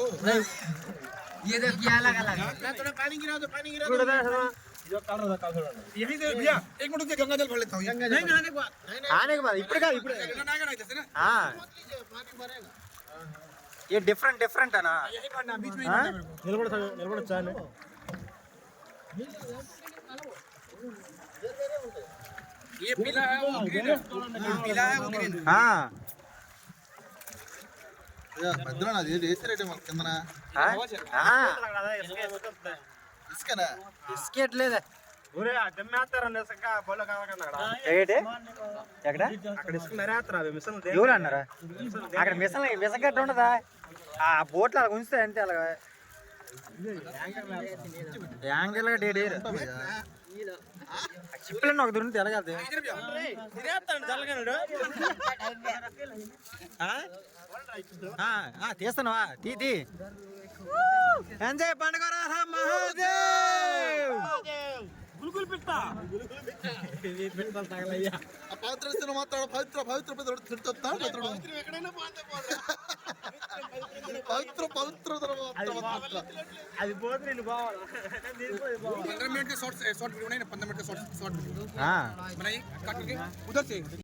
ये देख ये अलग अलग ना थोड़ा पानी गिरा दो जो काल रहा काल थोड़ा यही से भैया एक मिनट के गंगा जल भर लेता हूं नहीं नहाने के बाद आने के बाद ఇప్పుడు కాదు ఇప్పుడు नहा के जैसे ना हां पानी भरेगा ये डिफरेंट डिफरेंट है ना यही पड़ना बीच में ही निलबड़ चाले ये पीला है वो ग्रीन है पीला है वो ग्रीन हां భద్రం అది వేసారేట కిందన ఇసుకనా బిస్కెట్ లేదా ఒరే దమ్మేస్తారా నిసంగా బోల కావకన్నా ఏంటి ఎక్కడ అక్కడ ఇసుక నరేస్తారా మిషన్ ఎవరు అన్నారా అక్కడ మిసగట్టు ఉండదా ఆ బోట్లో అలా ఉంచితే అంతే అలాగా యాంగిల్ గా డేడేరు చిప్పులన్నీ ఒక దూరం తెలగదు తీస్తానవా తీ ఎంజాయ్ పండుగ మహాదేవ్ పవిత్ర మాత్రం పవిత్ర పవిత్ర తిడుతా పవిత్ర పవిత్ర అది పోతే నేను బావాలి 15 मिनट के शॉर्ट वीडियो नहीं ना 15 मिनट के शॉर्ट वीडियो बनाइए काट करके उधर से